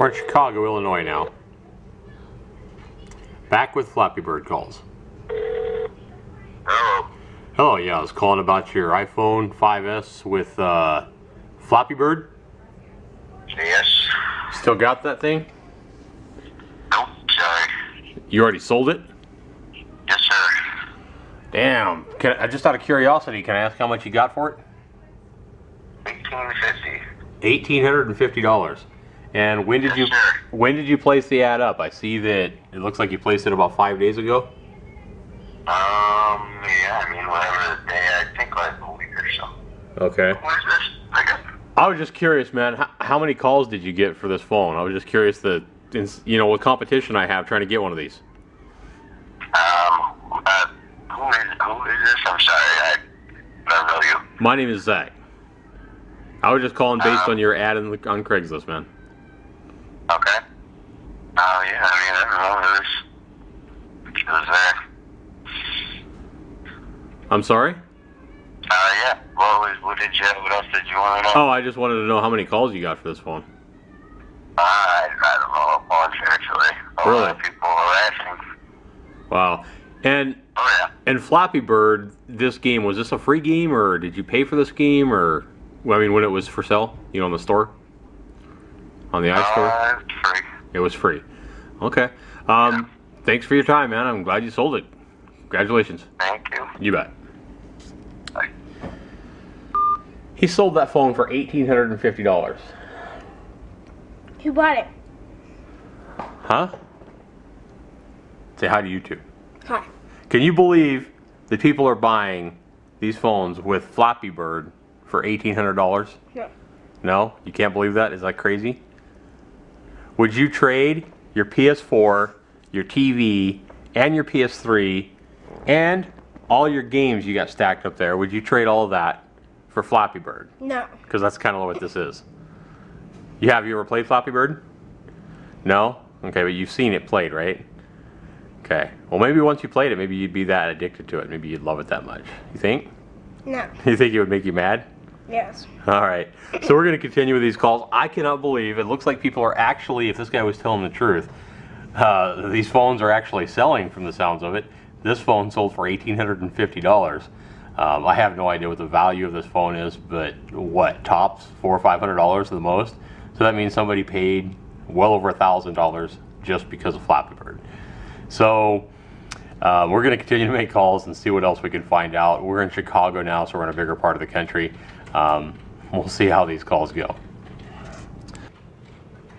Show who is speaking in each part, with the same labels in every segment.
Speaker 1: We're in Chicago, Illinois now. Back with Flappy Bird calls.
Speaker 2: Hello.
Speaker 1: Hello, yeah, I was calling about your iPhone 5S with Flappy Bird.
Speaker 2: Yes.
Speaker 1: Still got that thing?
Speaker 2: Nope, sorry.
Speaker 1: You already sold it?
Speaker 2: Yes, sir.
Speaker 1: Damn. Just out of curiosity, can I ask how much you got for it?
Speaker 2: $18.50.
Speaker 1: $1,850. And when did
Speaker 2: Yes, sir.
Speaker 1: when did you place the ad up? I see that it looks like you placed it about 5 days ago.
Speaker 2: Yeah, I mean, whatever the day, I think like a week or so.
Speaker 1: Okay.
Speaker 2: Where's this? I got,
Speaker 1: I was just curious, man. How many calls did you get for this phone? I was just curious that, you know, what competition I have trying to get one of these.
Speaker 2: who is this? I'm sorry, I don't know you.
Speaker 1: My name is Zach. I was just calling based on your ad on Craigslist, man.
Speaker 2: Okay. Yeah, I mean, I don't know who this. Who's there?
Speaker 1: I'm sorry?
Speaker 2: Yeah. What else did you want to know?
Speaker 1: Oh, I just wanted to know how many calls you got for this phone.
Speaker 2: I don't know, a bunch, actually. A lot of people are asking.
Speaker 1: Wow. And
Speaker 2: Oh, yeah.
Speaker 1: and Flappy Bird, this game, was this a free game, or did you pay for this game, or, well, I mean, when it was for sale, you know, in the store? On the iStore?
Speaker 2: It's free.
Speaker 1: It was free. Okay. Thanks for your time, man. I'm glad you sold it. Congratulations.
Speaker 2: Thank you.
Speaker 1: You bet.
Speaker 2: Bye.
Speaker 1: He sold that phone for $1,850.
Speaker 3: Who bought it?
Speaker 1: Huh? Say hi to YouTube.
Speaker 3: Hi.
Speaker 1: Can you believe that people are buying these phones with Flappy Bird for $1,800?
Speaker 3: No.
Speaker 1: No? You can't believe that? Is that crazy? Would you trade your PS4, your TV, and your PS3, and all your games you got stacked up there, would you trade all of that for Flappy Bird?
Speaker 3: No.
Speaker 1: Because that's kind of what this is. You ever played Flappy Bird? No? Okay, but you've seen it played, right? Okay. Well, maybe once you played it, maybe you'd be that addicted to it. Maybe you'd love it that much. You think?
Speaker 3: No.
Speaker 1: You think it would make you mad?
Speaker 3: Yes.
Speaker 1: All right. So we're going to continue with these calls. I cannot believe, it looks like people are actually, if this guy was telling the truth, these phones are actually selling from the sounds of it. This phone sold for $1,850. I have no idea what the value of this phone is, but what, tops $400 or $500 at the most? So that means somebody paid well over $1,000 just because of Flappy Bird. So we're going to continue to make calls and see what else we can find out. We're in Chicago now, so we're in a bigger part of the country. We'll see how these calls go.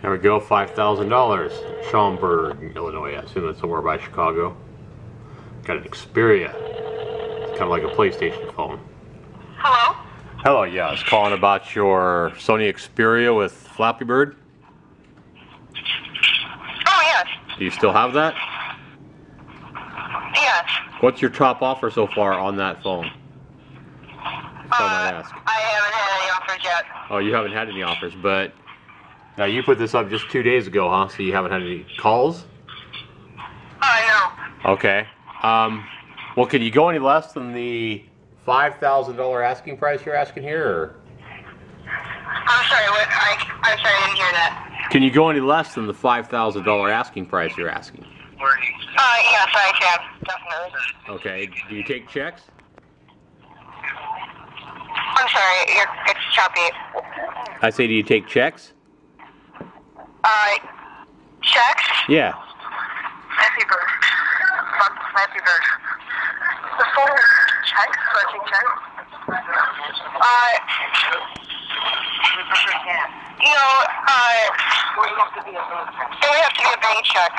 Speaker 1: There we go, $5,000. Schaumburg, Illinois. I assume that's somewhere by Chicago. Got an Xperia. It's kind of like a PlayStation phone.
Speaker 4: Hello?
Speaker 1: Hello, yeah. I was calling about your Sony Xperia with Flappy Bird.
Speaker 4: Oh, yes.
Speaker 1: Do you still have that?
Speaker 4: Yes.
Speaker 1: What's your top offer so far on that phone? If I might ask.
Speaker 4: I haven't had any offers yet.
Speaker 1: Oh, you haven't had any offers, but now you put this up just 2 days ago, huh? So you haven't had any calls?
Speaker 4: No.
Speaker 1: Okay. Well, can you go any less than the $5,000 asking price you're asking here? Or?
Speaker 4: I'm sorry, I'm sorry, I didn't hear that.
Speaker 1: Can you go any less than the $5,000 asking price you're asking?
Speaker 4: Yes, I can, definitely.
Speaker 1: Okay. Do you take checks?
Speaker 4: I'm sorry, it's choppy.
Speaker 1: I say, do you take checks?
Speaker 4: Checks?
Speaker 1: Yeah.
Speaker 4: Flappy Bird. Flappy Bird. The phone checks? So I take checks? No, it would have to be a bank check.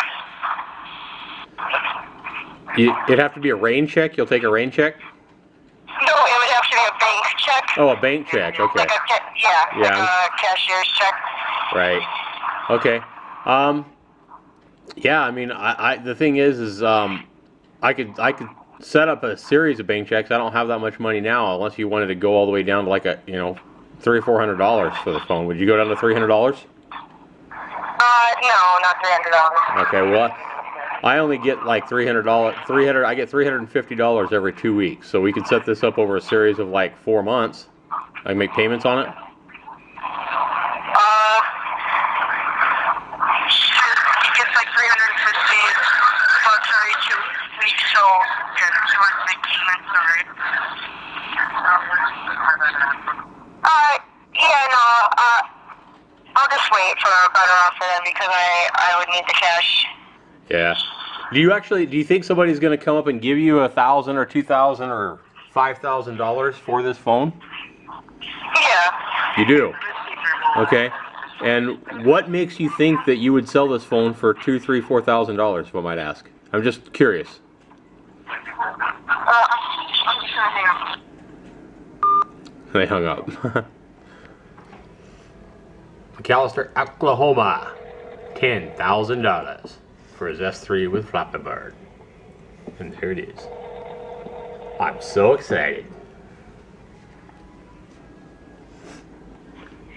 Speaker 1: It'd have to be a rain check? You'll take a rain check?
Speaker 4: No, it would have to be a bank check.
Speaker 1: Oh, a bank check. Okay.
Speaker 4: Like like a cashier's check.
Speaker 1: Right. Okay. Yeah, I mean, the thing is I could set up a series of bank checks. I don't have that much money now, unless you wanted to go all the way down to like $300 or $400 for the phone. Would you go down to $300?
Speaker 4: No, not $300.
Speaker 1: Okay. Well, I only get like $300. I get $350 every 2 weeks. So we could set this up over a series of like 4 months. I can make payments on it.
Speaker 4: for them because I would need the cash.
Speaker 1: Yeah. Do you think somebody's going to come up and give you $1,000 or $2,000 or $5,000 for this phone?
Speaker 4: Yeah.
Speaker 1: You do? Okay. And what makes you think that you would sell this phone for $2,000, $3,000, $4,000, if I might ask? I'm just curious.
Speaker 4: I'm just gonna hang up.
Speaker 1: They hung up. McAllister, Oklahoma, $10,000 for his S3 with Flappy Bird. And there it is. I'm so excited.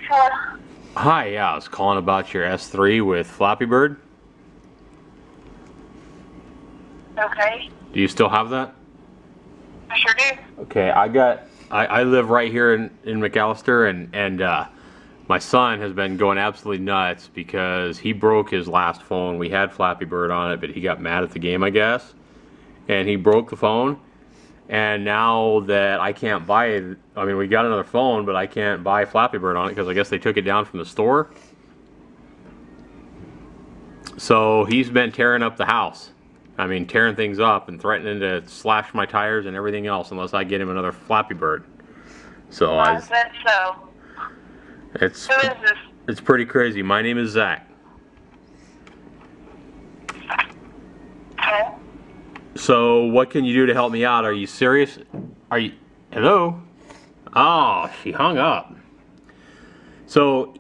Speaker 4: Hello.
Speaker 1: Hi, yeah, I was calling about your S3 with Flappy Bird.
Speaker 4: Okay.
Speaker 1: Do you still have that?
Speaker 4: I sure do.
Speaker 1: Okay, I live right here in McAllister, and my son has been going absolutely nuts because he broke his last phone. We had Flappy Bird on it, but he got mad at the game, I guess, and he broke the phone. And now that I can't buy it, I mean, we got another phone, but I can't buy Flappy Bird on it because I guess they took it down from the store. So he's been tearing up the house. I mean, tearing things up and threatening to slash my tires and everything else unless I get him another Flappy Bird. So
Speaker 4: Is that so? Who is this?
Speaker 1: It's pretty crazy. My name is Zach.
Speaker 4: Okay.
Speaker 1: So what can you do to help me out? Are you serious? Are you... Hello? Oh, she hung up. So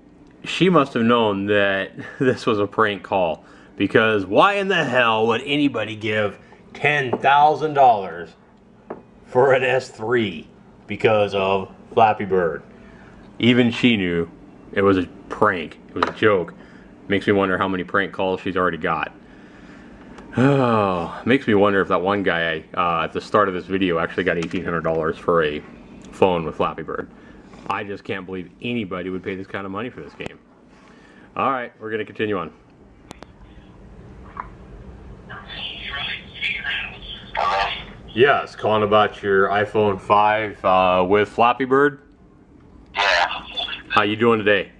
Speaker 1: she must have known that this was a prank call, because why in the hell would anybody give $10,000 for an S3 because of Flappy Bird? Even she knew it was a prank. It was a joke. Makes me wonder how many prank calls she's already got. Oh, makes me wonder if that one guy at the start of this video actually got $1,800 for a phone with Flappy Bird. I just can't believe anybody would pay this kind of money for this game. All right, we're going to continue on. Yes, calling about your iPhone 5 with Flappy Bird.
Speaker 2: Yeah.
Speaker 1: How you doing today?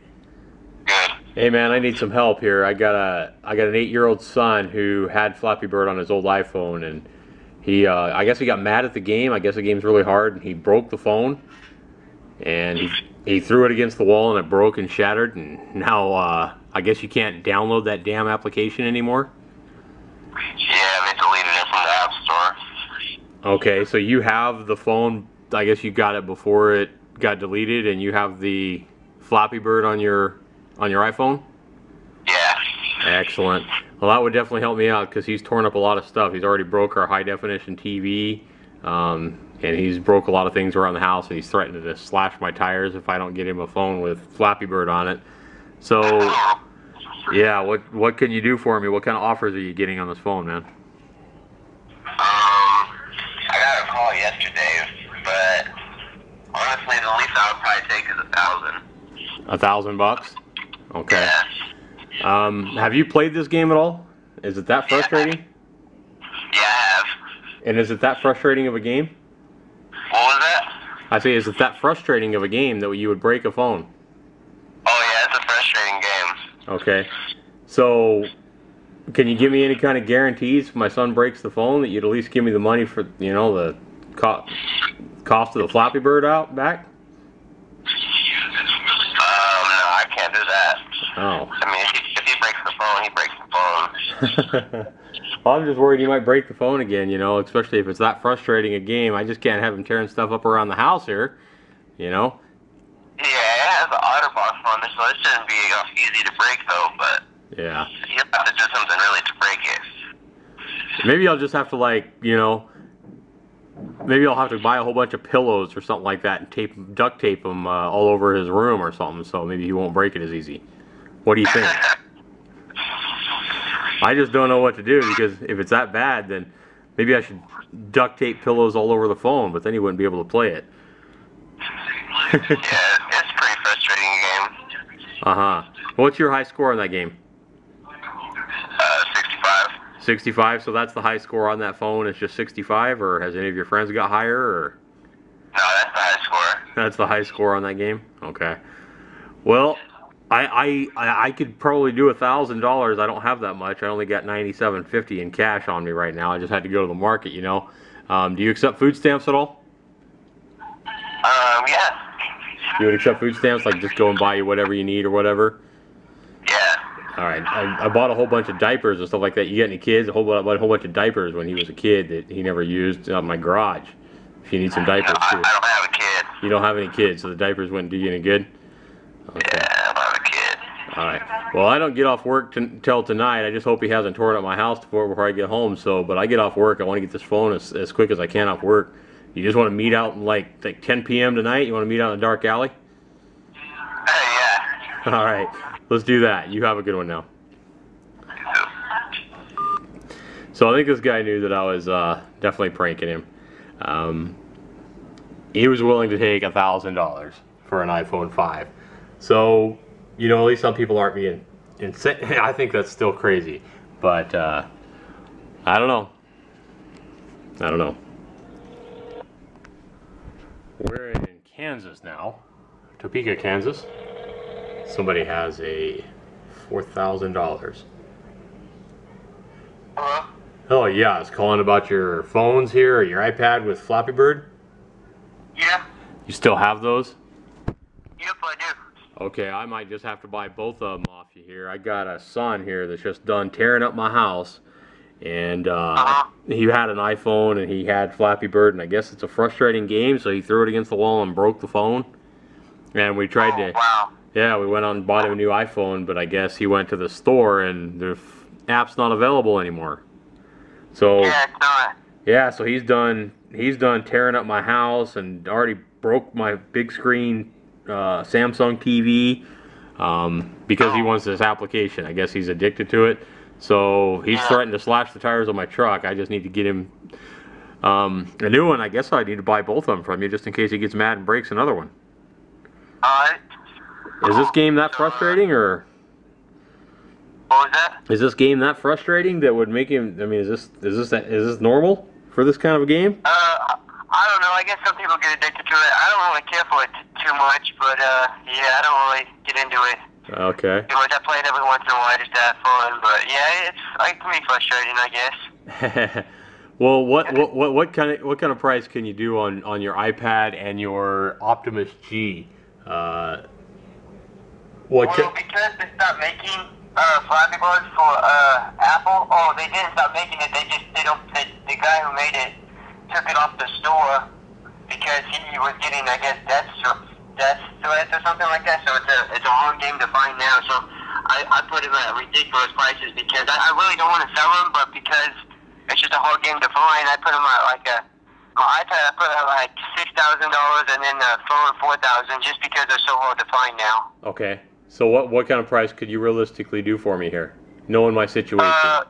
Speaker 2: Good.
Speaker 1: Hey man, I need some help here. I got an 8-year-old son who had Flappy Bird on his old iPhone, and he I guess he got mad at the game. I guess the game's really hard, and he broke the phone, and he threw it against the wall, and it broke and shattered, and now I guess you can't download that damn application anymore.
Speaker 2: Yeah, they deleted it from the App Store.
Speaker 1: Okay, so you have the phone. I guess you got it before it got deleted, and you have the Flappy Bird on your iPhone?
Speaker 2: Yeah.
Speaker 1: Excellent. Well, that would definitely help me out because he's torn up a lot of stuff. He's already broke our high definition TV, and he's broke a lot of things around the house, and he's threatening to slash my tires if I don't get him a phone with Flappy Bird on it. So, yeah, what can you do for me? What kind of offers are you getting on this phone, man?
Speaker 2: I got a call yesterday, but honestly, the least I would probably take is $1,000.
Speaker 1: $1,000? Okay.
Speaker 2: Yeah.
Speaker 1: Have you played this game at all? Is it that frustrating?
Speaker 2: Yeah, I have.
Speaker 1: And is it that frustrating of a game?
Speaker 2: What was that?
Speaker 1: I say, is it that frustrating of a game that you would break a phone?
Speaker 2: Oh yeah, it's a frustrating game.
Speaker 1: Okay. So, can you give me any kind of guarantees if my son breaks the phone that you'd at least give me the money for, you know, the cost of the Flappy Bird back?
Speaker 2: No, I can't do that.
Speaker 1: Oh.
Speaker 2: I mean, if he breaks the phone, he breaks the phone.
Speaker 1: Well, I'm just worried he might break the phone again, you know, especially if it's that frustrating a game. I just can't have him tearing stuff up around the house here, you know?
Speaker 2: Yeah, it has an OtterBox on it, so it shouldn't be easy to break, though, but
Speaker 1: Yeah.
Speaker 2: you'll have to do something really to break it.
Speaker 1: Maybe I'll just have to, like, you know, maybe I'll have to buy a whole bunch of pillows or something like that and duct tape them all over his room or something, so maybe he won't break it as easy. What do you think? I just don't know what to do, because if it's that bad, then maybe I should duct tape pillows all over the phone, but then he wouldn't be able to play it.
Speaker 2: Yeah, it's a pretty frustrating game.
Speaker 1: Uh-huh. What's your high score on that game?
Speaker 2: 65.
Speaker 1: 65, so that's the high score on that phone. It's just 65, or has any of your friends got higher, or?
Speaker 2: No, that's the high score.
Speaker 1: That's the high score on that game? Okay. Well, I could probably do $1,000. I don't have that much. I only got $97.50 in cash on me right now. I just had to go to the market, you know. Do you accept food stamps at all?
Speaker 2: Yeah.
Speaker 1: You would accept food stamps, like just go and buy you whatever you need or whatever?
Speaker 2: Yeah.
Speaker 1: All right. I bought a whole bunch of diapers and stuff like that. You got any kids? I bought a whole bunch of diapers when he was a kid that he never used out in my garage. If you need some diapers,
Speaker 2: No, I
Speaker 1: too.
Speaker 2: don't have a kid.
Speaker 1: You don't have any kids, so the diapers wouldn't do you any good? Okay.
Speaker 2: Yeah, I don't have a kid.
Speaker 1: All right. Well, I don't get off work till tonight. I just hope he hasn't torn up my house before I get home. So, but I get off work. I want to get this phone as quick as I can off work. You just want to meet out in like 10 p.m. tonight? You want to meet out in a dark alley?
Speaker 2: Yeah.
Speaker 1: All right. Let's do that. You have a good one now. So I think this guy knew that I was definitely pranking him. He was willing to take $1,000 for an iPhone 5. So, you know, at least some people aren't being insane. I think that's still crazy. But, I don't know. I don't know. We're in Kansas now. Topeka, Kansas. Somebody has a $4,000.
Speaker 2: Hello?
Speaker 1: Oh, yeah. I was calling about your phones here, or your iPad with Flappy Bird.
Speaker 2: Yeah.
Speaker 1: You still have those?
Speaker 2: Yep, I do.
Speaker 1: Okay, I might just have to buy both of them off you here. I got a son here that's just done tearing up my house, and he had an iPhone and he had Flappy Bird, and I guess it's a frustrating game, so he threw it against the wall and broke the phone. And we tried to,
Speaker 2: Wow.
Speaker 1: yeah, we went out and bought him a new iPhone, but I guess he went to the store and the app's not available anymore. So
Speaker 2: Yeah, it's not.
Speaker 1: yeah, so he's done tearing up my house and already broke my big screen Samsung TV because he wants this application. I guess he's addicted to it. So he's threatened to slash the tires on my truck. I just need to get him a new one. I guess I need to buy both of them from you just in case he gets mad and breaks another one.
Speaker 2: Alright.
Speaker 1: Is this game that frustrating, or
Speaker 2: What was that?
Speaker 1: is this game that frustrating that would make him? I mean, is this normal for this kind of a game?
Speaker 2: I don't know. I guess some people get addicted to it. I don't really care for it too much, but yeah, I don't really get into it.
Speaker 1: Okay.
Speaker 2: Too much. I play it every once in a while just to have fun, but yeah, it can be frustrating, I guess.
Speaker 1: Well, what kind of price can you do on your iPad and your Optimus G?
Speaker 2: Well, because they stopped making Flappy Birds for Apple. Oh, they didn't stop making it. The guy who made it took it off the store because he was getting, I guess, death threats or something like that. So it's a hard game to find now. So I put him at ridiculous prices because I really don't want to sell him, but because it's just a hard game to find, I put him at like my iPad. I put at like $6,000, and then the phone $4,000, just because they're so hard to find now.
Speaker 1: Okay. So what kind of price could you realistically do for me here, knowing my situation?
Speaker 2: What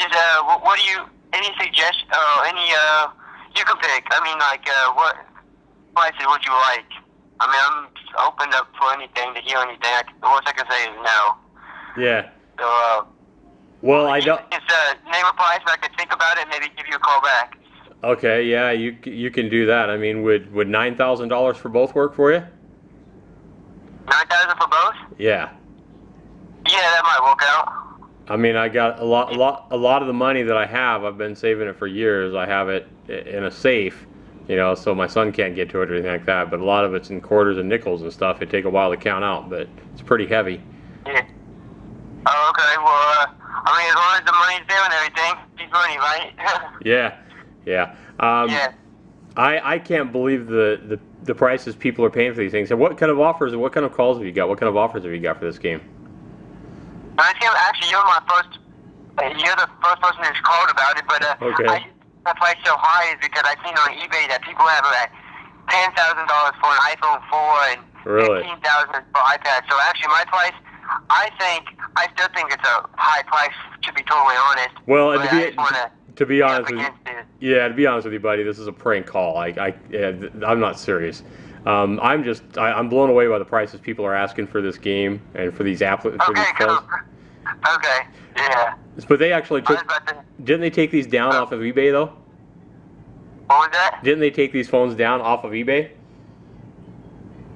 Speaker 2: do you? Any suggestion? You can pick. I mean, like, what prices would you like? I mean, I'm open up for anything, to hear anything. The worst I can say is no.
Speaker 1: Yeah.
Speaker 2: So,
Speaker 1: Well, I don't.
Speaker 2: Just name a price, but I could think about it and maybe give you a call back.
Speaker 1: Okay. Yeah, you can do that. I mean, would $9,000 for both work for you?
Speaker 2: 9,000 for both?
Speaker 1: Yeah.
Speaker 2: Yeah, that might work out.
Speaker 1: I mean, I got a lot of the money that I have. I've been saving it for years. I have it in a safe, you know, so my son can't get to it or anything like that. But a lot of it's in quarters and nickels and stuff. It'd take a while to count out, but it's pretty heavy.
Speaker 2: Yeah. Oh, okay. Well, I mean, as long as the money's there and everything, keep money, right?
Speaker 1: Yeah. Yeah.
Speaker 2: Yeah.
Speaker 1: I can't believe the prices people are paying for these things. And what kind of offers and what kind of calls have you got? What kind of offers have you got for this game?
Speaker 2: Actually, you're the first person who's called about it, but
Speaker 1: Okay.
Speaker 2: My price so high is because I've seen on eBay that people have like $10,000 for an iPhone 4 and
Speaker 1: Really?
Speaker 2: $15,000 for iPad. So actually, my price, I still think it's a high price, to be totally honest.
Speaker 1: Well,
Speaker 2: But I just wanna
Speaker 1: to be honest with you,
Speaker 2: against it.
Speaker 1: yeah, to be honest with you, buddy, this is a prank call. I'm not serious. I'm blown away by the prices people are asking for this game and for these
Speaker 2: Okay,
Speaker 1: phones.
Speaker 2: okay, yeah.
Speaker 1: But they actually
Speaker 2: I was
Speaker 1: took.
Speaker 2: about to,
Speaker 1: Didn't they take these down off of eBay though?
Speaker 2: what was that?
Speaker 1: Didn't they take these phones down off of eBay?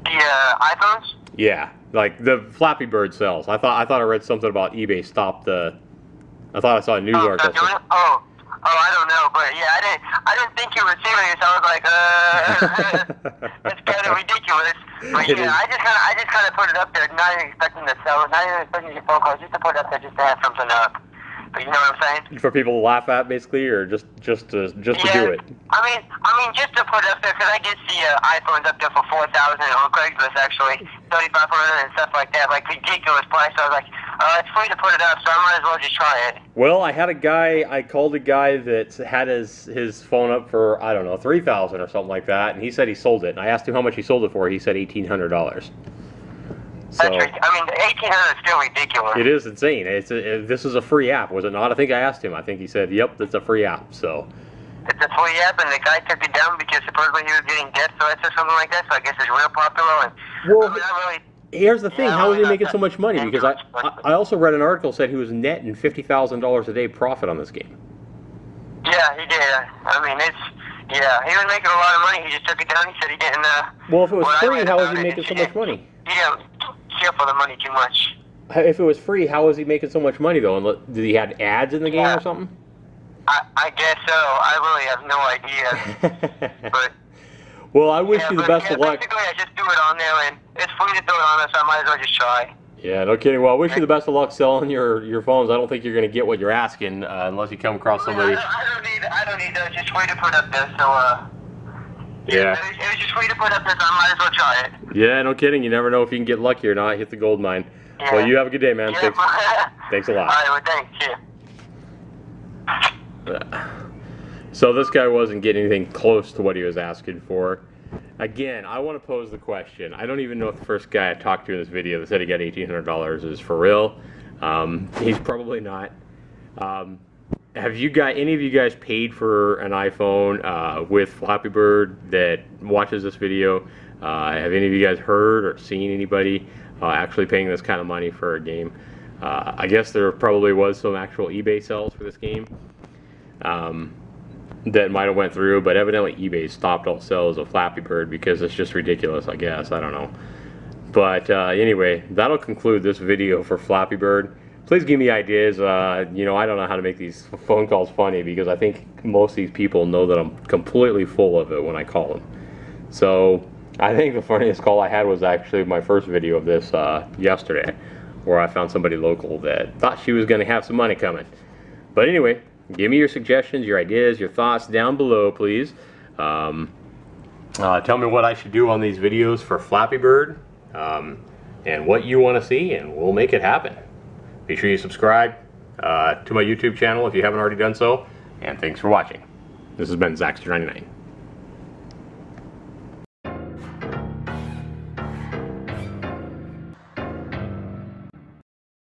Speaker 2: The iPhones?
Speaker 1: Yeah. Like the Flappy Bird sells. I thought I read something about eBay stopped the. I thought I saw a news article.
Speaker 2: Oh, I don't know, but yeah, I didn't think you were serious. I was like, that's kind of ridiculous. But yeah, I just kind of put it up there, not even expecting to sell it, not even expecting to get phone calls, just to put it up there, just to have something up. But you know what I'm saying?
Speaker 1: For people to laugh at, basically, or just to do it.
Speaker 2: I mean, just to put it up there, because I did see iPhones up there for $4,000 on Craigslist, actually, $3,500 and stuff like that, like ridiculous price. So I was like, it's free to put it up, so I might as well just try it.
Speaker 1: Well, I called a guy that had his phone up for, I don't know, $3,000 or something like that, and he said he sold it. And I asked him how much he sold it for. He said $1,800. So,
Speaker 2: I mean, the $1,800 is still ridiculous.
Speaker 1: It is insane. This is a free app, was it not? I think I asked him. I think he said, "Yep, it's a free app." So
Speaker 2: it's a free app, and the guy took it down because supposedly he was getting death threats or something like that. So I guess it's real popular. And
Speaker 1: well, here's the thing: how is he making so much money? Because I also read an article said he was netting $50,000 a day profit on this game.
Speaker 2: Yeah, he did. I mean, he was making a lot of money. He just took it down. He said he didn't.
Speaker 1: Well, if it was free, how is he making so much money?
Speaker 2: Yeah, care for the money too much.
Speaker 1: If it was free, how was he making so much money, though? And did he have ads in the game or something?
Speaker 2: I guess so. I really have no idea. But
Speaker 1: well, I wish you the best of luck.
Speaker 2: Basically, I just do it on there, and it's free to do it on there, so I might as well just try.
Speaker 1: Yeah, no kidding. Well, I wish you the best of luck selling your phones. I don't think you're going to get what you're asking unless you come across somebody.
Speaker 2: I don't need that. It's just free to put up there, so
Speaker 1: yeah.
Speaker 2: It was just free to put up there, so I might as well try it.
Speaker 1: Yeah, no kidding. You never know if you can get lucky or not. Hit the gold mine. Yeah. Well, you have a good day, man.
Speaker 2: Yeah.
Speaker 1: Thanks a lot.
Speaker 2: All right, well, thanks.
Speaker 1: So this guy wasn't getting anything close to what he was asking for. Again, I want to pose the question. I don't even know if the first guy I talked to in this video that said he got $1,800 is for real. He's probably not. Have you got any of you guys paid for an iPhone with Flappy Bird that watches this video? Have any of you guys heard or seen anybody actually paying this kind of money for a game? I guess there probably was some actual eBay sales for this game that might have went through, but evidently eBay stopped all sales of Flappy Bird because it's just ridiculous, I guess. I don't know. But anyway, that'll conclude this video for Flappy Bird. Please give me ideas. You know, I don't know how to make these phone calls funny because I think most of these people know that I'm completely full of it when I call them. So I think the funniest call I had was actually my first video of this yesterday, where I found somebody local that thought she was going to have some money coming. But anyway, give me your suggestions, your ideas, your thoughts down below, please. Tell me what I should do on these videos for Flappy Bird and what you want to see, and we'll make it happen. Be sure you subscribe to my YouTube channel if you haven't already done so, and thanks for watching. This has been Zaxter99.